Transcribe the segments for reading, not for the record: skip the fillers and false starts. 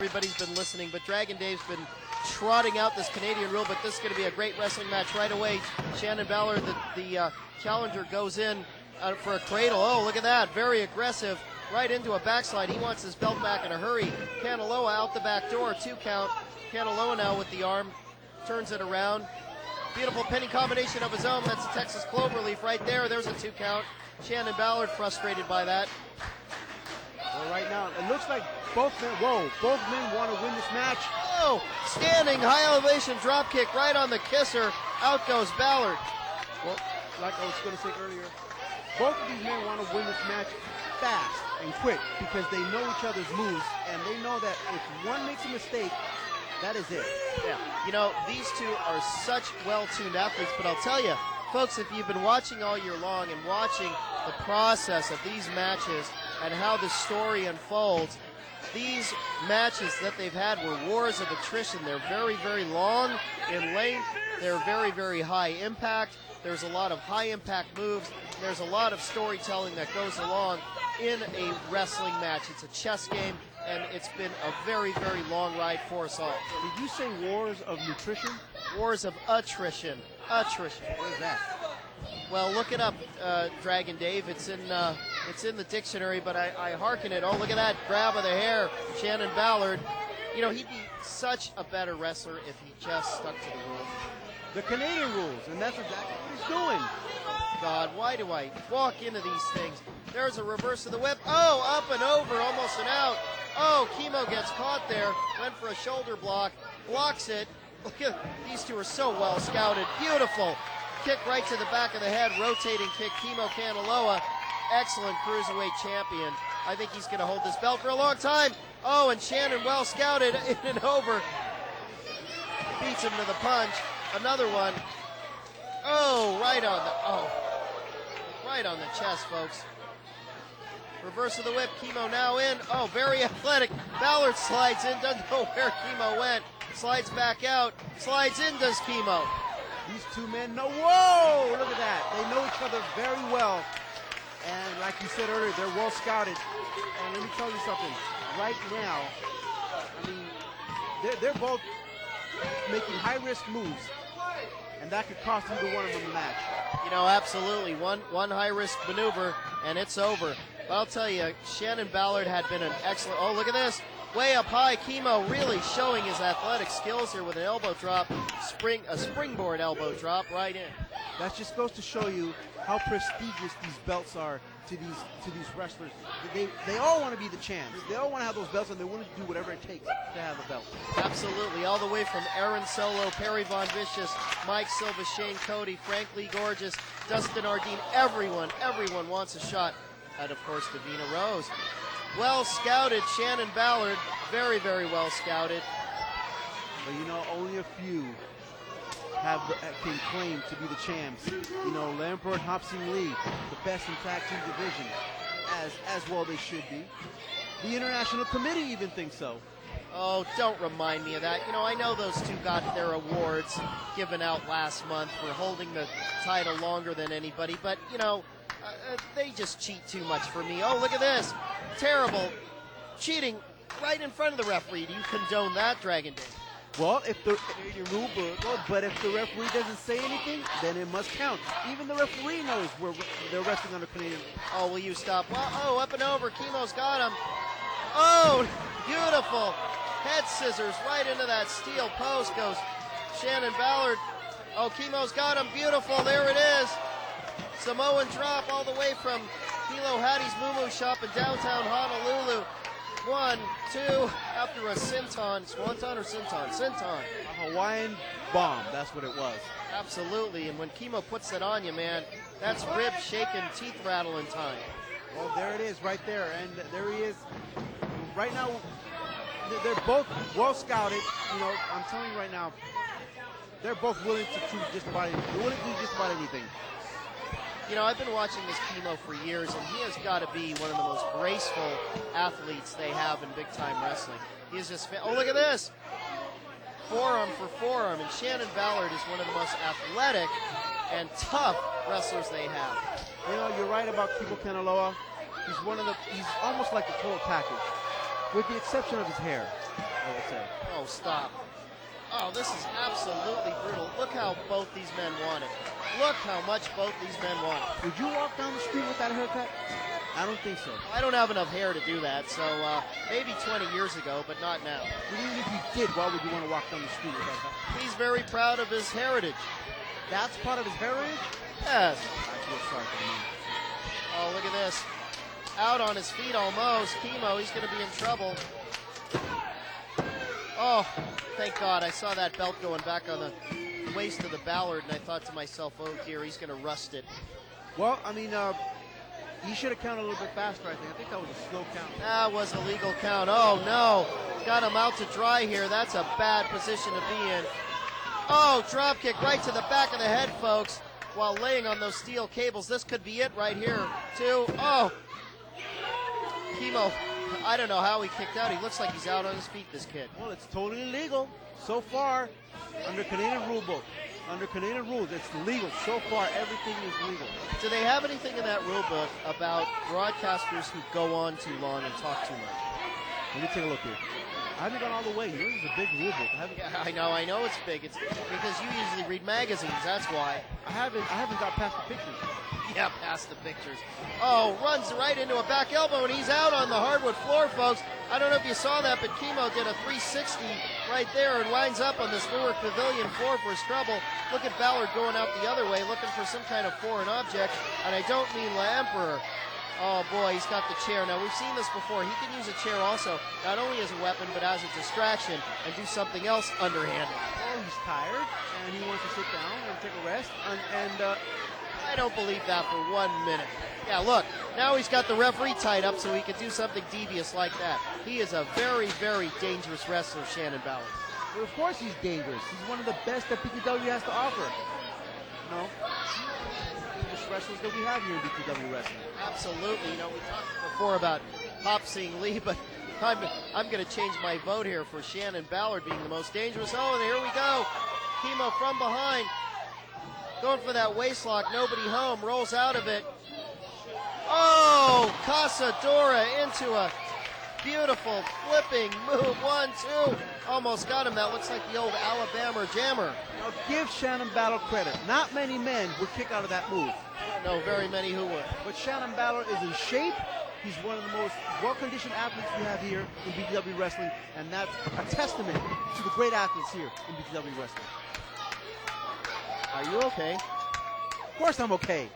Everybody's been listening, but Dragon Dave's been trotting out this Canadian rule, but this is going to be a great wrestling match right away. Shannon Ballard, the challenger, goes in for a cradle. Oh, look at that. Very aggressive. Right into a backslide. He wants his belt back in a hurry. Kanaloa out the back door. 2 count. Kanaloa now with the arm. Turns it around. Beautiful pinning combination of his own. That's a Texas Cloverleaf right there. There's a 2 count. Shannon Ballard frustrated by that. Well, right now, it looks like both men want to win this match. Oh, standing high elevation drop kick right on the kisser. Out goes Ballard. Well, like I was going to say earlier, both of these men want to win this match fast and quick because they know each other's moves, and they know that if one makes a mistake, that is it. Yeah, you know, these two are such well-tuned athletes, but I'll tell you, folks, if you've been watching all year long and watching the process of these matches and how the story unfolds, these matches that they've had were wars of attrition. They're very, very long in length. They're very, very high impact. There's a lot of high impact moves. There's a lot of storytelling that goes along in a wrestling match. It's a chess game, and it's been a very, very long ride for us all. Did you say wars of nutrition? Wars of attrition. Attrition. What is that? Well, look it up, Dragon Dave. It's in the dictionary, but I hearken it. Oh, look at that grab of the hair, Shannon Ballard. You know, he'd be such a better wrestler if he just stuck to the rules. The Canadian rules, and that's exactly what he's doing. God, why do I walk into these things? There's a reverse of the whip. Oh, up and over, almost an out. Oh, Kimo gets caught there. Went for a shoulder block, blocks it. Look at, these two are so well scouted. Beautiful. Kick right to the back of the head, rotating kick, Kimo Kanaloa. Excellent Cruiserweight champion. I think he's going to hold this belt for a long time. Oh, and Shannon well scouted, in and over. Beats him to the punch. Another one. Oh, right on the chest, folks. Reverse of the whip, Kimo now in. Oh, very athletic. Ballard slides in, doesn't know where Kimo went. Slides back out, slides in, does Kimo. These two men know, whoa, look at that. They know each other very well. And like you said earlier, they're well scouted. And let me tell you something. Right now, I mean, they're both making high-risk moves. And that could cost either one of them the match. You know, absolutely. One high-risk maneuver, and it's over. But I'll tell you, Shannon Ballard had been an excellent... Oh, look at this. Way up high, Kimo really showing his athletic skills here with an elbow drop, a springboard elbow drop right in. That just goes to show you how prestigious these belts are to these wrestlers. They all want to be the champs. They all want to have those belts, and they want to do whatever it takes to have the belt. Absolutely. All the way from Aaron Solo, Perry Von Vicious, Mike Silva, Shane Cody, Frank Lee Gorgeous, Dustin Ardeen, everyone wants a shot at, of course, Davina Rose. Well scouted, Shannon Ballard, very, very well scouted. But you know, only a few can claim to be the champs. You know, Lampert, Hopsing Lee, the best in tag team division, as well they should be. The International Committee even thinks so. Oh, don't remind me of that. You know, I know those two got their awards given out last month for holding the title longer than anybody, but, you know, they just cheat too much for me. Oh, look at this. Terrible cheating right in front of the referee. Do you condone that, Dragon Day? Well, if your rule book, but if the referee doesn't say anything, then it must count. Even the referee knows they're wrestling under Canadian. Oh, will you stop? Well, oh, up and over. Kimo's got him. Oh, beautiful. Head scissors right into that steel post goes Shannon Ballard. Oh, Kimo's got him. Beautiful. There it is. Samoan drop all the way from Hilo Hattie's Moo Moo Shop in downtown Honolulu. 1, 2, after a senton. Swanton or senton? Senton. A Hawaiian bomb, that's what it was. Absolutely, and when Kimo puts that on you, man, that's rib shaking, teeth rattling time. Well, there it is right there, and there he is. Right now, they're both well scouted. You know, I'm telling you right now, they're both willing to do just about anything. They're willing to do just about anything. You know, I've been watching this Kimo for years, and he has got to be one of the most graceful athletes they have in big-time wrestling. He is just... Oh, look at this! Forearm for forearm, and Shannon Ballard is one of the most athletic and tough wrestlers they have. You know, you're right about Kimo Kanaloa. He's almost like the total package, with the exception of his hair. I would say. Oh, stop. Oh, this is absolutely brutal. Look how both these men want it. Look how much both these men want it. Would you walk down the street with that haircut? I don't think so. I don't have enough hair to do that, so maybe 20 years ago, but not now. But even if you did, why would you want to walk down the street with that haircut? He's very proud of his heritage. That's part of his heritage? Yes. I feel sorry for him. Oh, look at this. Out on his feet almost. Kimo, he's going to be in trouble. Oh, thank God. I saw that belt going back on the waist of the Ballard, and I thought to myself, oh dear, he's going to rust it. Well, I mean, he should have counted a little bit faster, I think. I think that was a slow count. That was a legal count. Oh, no. Got him out to dry here. That's a bad position to be in. Oh, drop kick right to the back of the head, folks, while laying on those steel cables. This could be it right here, too. Oh, Kimo, I don't know how he kicked out. He looks like he's out on his feet, this kid. Well, it's totally legal so far under Canadian rule book. Under Canadian rules, it's legal. So far, everything is legal. Do they have anything in that rule book about broadcasters who go on too long and talk too much? Let me take a look here. I haven't gone all the way. Yours is a big rule book. Yeah, I know it's big. It's because you usually read magazines, that's why. I haven't got past the pictures. Yeah, past the pictures. Oh, runs right into a back elbow, and he's out on the hardwood floor, folks. I don't know if you saw that, but Kimo did a 360 right there and winds up on this Newark Pavilion floor for his trouble. Look at Ballard going out the other way, looking for some kind of foreign object, and I don't mean La Emperor. Oh boy, he's got the chair. Now, we've seen this before. He can use a chair also, not only as a weapon, but as a distraction and do something else underhanded. Oh, he's tired, and he wants to sit down and take a rest, and I don't believe that for 1 minute. Yeah, look, now he's got the referee tied up so he can do something devious like that. He is a very, very dangerous wrestler, Shannon Ballard. Well, of course he's dangerous. He's one of the best that BTW has to offer. No? Dangerous wrestlers that we have here in BTW Wrestling. Absolutely. You know, we talked before about Hop Sing Lee, but I'm going to change my vote here for Shannon Ballard being the most dangerous. Oh, and here we go. Kimo from behind. Going for that waist lock, nobody home, rolls out of it. Oh, Casadora into a beautiful flipping move. 1, 2. Almost got him. That looks like the old Alabama jammer. Now give Shannon Ballard credit. Not many men would kick out of that move. No, very many who would. But Shannon Ballard is in shape. He's one of the most well-conditioned athletes we have here in BTW Wrestling, and that's a testament to the great athletes here in BTW Wrestling. Are you okay? Of course I'm okay.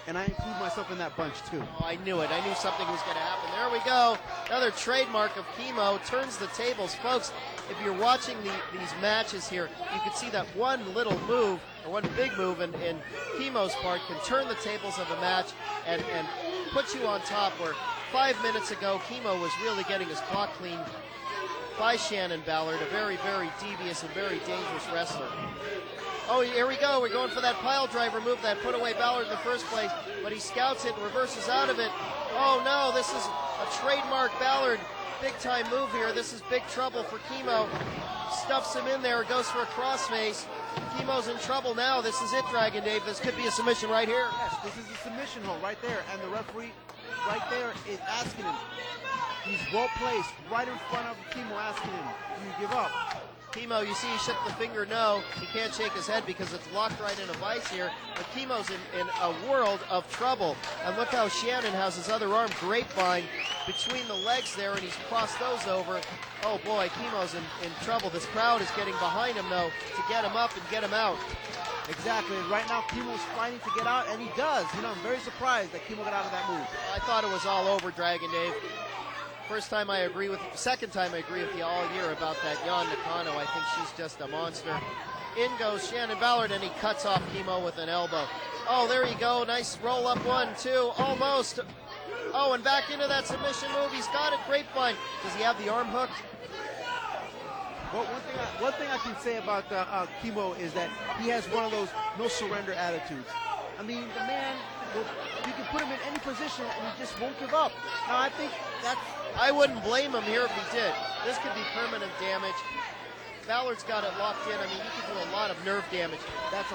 And I include myself in that bunch, too. Oh, I knew it. I knew something was going to happen. There we go. Another trademark of Kimo. Turns the tables. Folks, if you're watching these matches here, you can see that one little move, or one big move in Kimo's part can turn the tables of a match and put you on top, where 5 minutes ago, Kimo was really getting his clock clean by Shannon Ballard, a very, very devious and very dangerous wrestler. Oh, here we go. We're going for that pile driver move that put away Ballard in the first place, but he scouts it and reverses out of it. Oh, no, this is a trademark Ballard big-time move here. This is big trouble for Kimo. Stuffs him in there, goes for a crossface. Kimo's in trouble now. This is it, Dragon Dave. This could be a submission right here. Yes, this is the submission hold right there, and the referee right there is asking him. He's well-placed right in front of Kimo, asking him, do you give up? Kimo, you see he shook the finger no. He can't shake his head because it's locked right in a vice here. But Kimo's in a world of trouble. And look how Shannon has his other arm grapevine between the legs there, and he's crossed those over. Oh boy, Kimo's in trouble. This crowd is getting behind him though to get him up and get him out. Exactly. Right now Kimo's fighting to get out, and he does. You know, I'm very surprised that Kimo got out of that move. I thought it was all over, Dragon Dave. Second time I agree with you all year about that Yan Nakano. I think she's just a monster. In goes Shannon Ballard, and he cuts off Kimo with an elbow. Oh, there you go. Nice roll up 1, 2, almost. Oh, and back into that submission move. He's got it. Grapevine. Does he have the arm hooked? Well, one thing I can say about Kimo is that he has one of those no surrender attitudes. I mean, the man, you can put him in any position and he just won't give up. Now, I think that's... I wouldn't blame him here if he did. This could be permanent damage. Ballard's got it locked in. I mean, you can do a lot of nerve damage. That's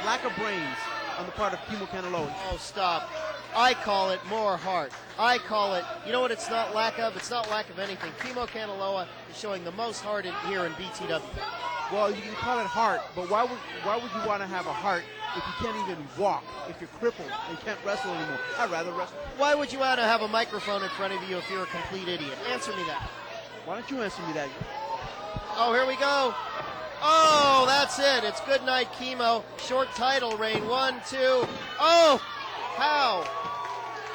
lack of brains on the part of Kimo Kanaloa. Oh, stop. I call it more heart. I call it, you know what it's not lack of? It's not lack of anything. Kimo Kanaloa is showing the most heart here in BTW. Well, you can call it heart, but why would you want to have a heart if you can't even walk, if you're crippled and can't wrestle anymore? I'd rather wrestle. Why would you want to have a microphone in front of you if you're a complete idiot? Answer me that. Why don't you answer me that? Oh, here we go. Oh, that's it. It's good night, Kimo. Short title reign. 1, 2. Oh, how?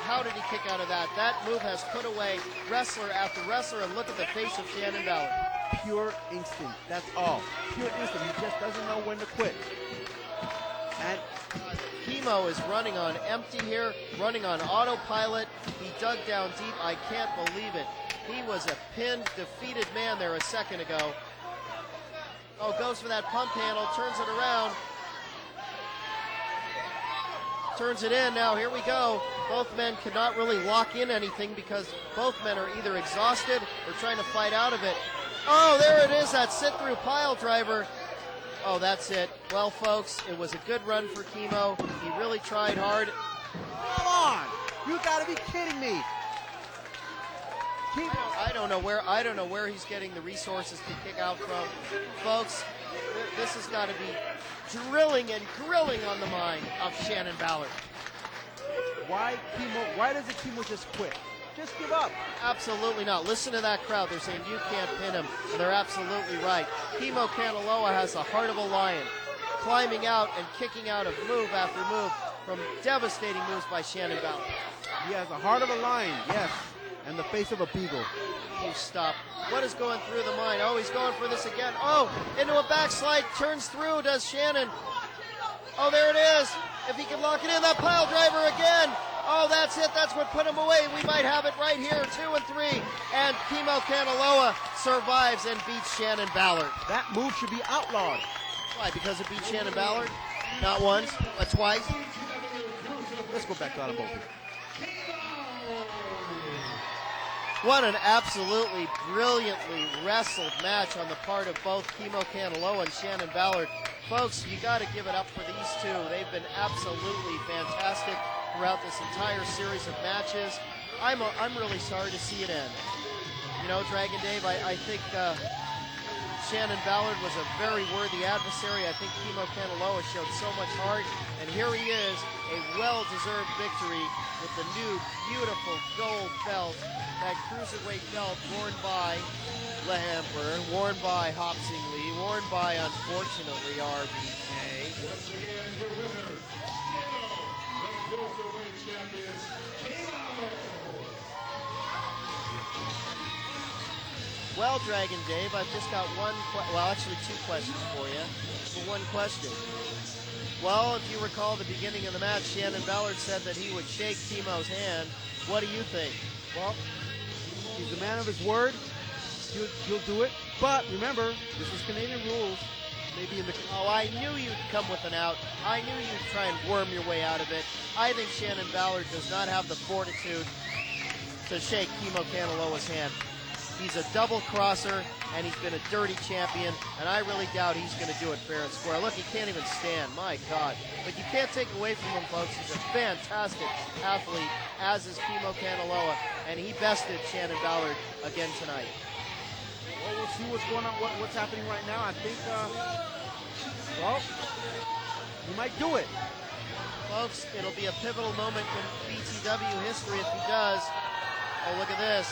How did he kick out of that? That move has put away wrestler after wrestler, and look at the face of Shannon Ballard. Pure instinct. That's all. Pure instinct. He just doesn't know when to quit. And Kimo is running on empty here, running on autopilot. He dug down deep. I can't believe it. He was a pinned, defeated man there a second ago. Oh, goes for that pump handle, turns it around. Turns it in. Now here we go. Both men could not really lock in anything because both men are either exhausted or trying to fight out of it. Oh, there it is, that sit-through pile driver. Oh, that's it. Well, folks, it was a good run for Kimo. He really tried hard. Come on! You gotta be kidding me! Kimo. I don't know where he's getting the resources to kick out from. Folks, this has got to be drilling and grilling on the mind of Shannon Ballard. Why doesn't Kimo just quit? Just give up. Absolutely not. Listen to that crowd. They're saying you can't pin him, and they're absolutely right. Kimo Kanaloa has the heart of a lion, climbing out and kicking out of move after move from devastating moves by Shannon Ballard. He has the heart of a lion, yes, and the face of a beagle. You stop. What is going through the mind? Oh, he's going for this again. Oh, into a backslide, turns through, does Shannon. Oh, there it is. If he can lock it in, that pile driver again. Oh, that's it. That's what put him away. We might have it right here, 2 and 3. And Kimo Kanaloa survives and beats Shannon Ballard. That move should be outlawed. Why? Because it beat Shannon Ballard? Not once, but twice. Let's go back to automotive. What an absolutely brilliantly wrestled match on the part of both Kimo Kanaloa and Shannon Ballard. Folks, you got to give it up for these two. They've been absolutely fantastic throughout this entire series of matches. I'm really sorry to see it end. You know, Dragon Dave, I think Shannon Ballard was a very worthy adversary. I think Kimo Kanaloa showed so much heart, and here he is, a well-deserved victory with the new beautiful gold belt, that cruiserweight belt worn by Le Hamper, worn by Hopsing Lee, worn by, unfortunately, RBK. Well, Dragon Dave, I've just got actually 2 questions for you. For one question. Well, if you recall the beginning of the match, Shannon Ballard said that he would shake Kimo's hand. What do you think? Well, he's a man of his word. He'll do it. But remember, this is Canadian rules. Maybe in the... Oh, I knew you'd come with an out. I knew you'd try and worm your way out of it. I think Shannon Ballard does not have the fortitude to shake Kimo Kanaloa's hand. He's a double crosser, and he's been a dirty champion, and I really doubt he's going to do it fair and square. Look, he can't even stand. My God. But you can't take away from him, folks. He's a fantastic athlete, as is Kimo Kanaloa, and he bested Shannon Ballard again tonight. Well, we'll see what's going on, what's happening right now. I think, well, he might do it. Folks, it'll be a pivotal moment in BTW history if he does. Oh, look at this.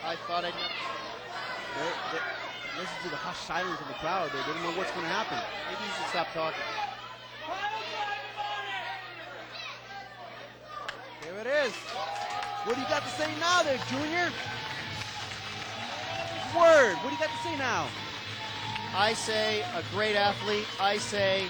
I thought I'd... Listen to the hushed silence in the crowd. They don't know what's going to happen. Maybe you should stop talking. There it is. What do you got to say now there, Junior? Word. What do you got to say now? I say a great athlete. I say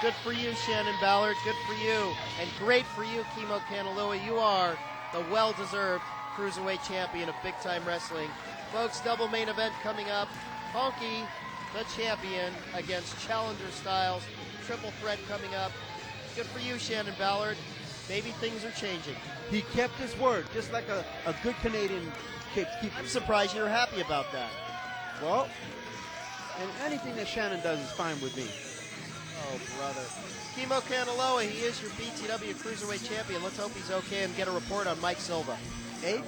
good for you, Shannon Ballard. Good for you. And great for you, Kimo Kanaloa. You are the well-deserved Cruiserweight champion of big-time wrestling. Folks, double main event coming up. Honky, the champion, against Challenger Styles. Triple threat coming up. Good for you, Shannon Ballard. Maybe things are changing. He kept his word, just like a good Canadian keeps. I'm surprised you're happy about that. Well, And anything that Shannon does is fine with me. Oh, brother. Kimo Kanaloa, he is your BTW Cruiserweight champion. Let's hope he's okay and get a report on Mike Silva. 8?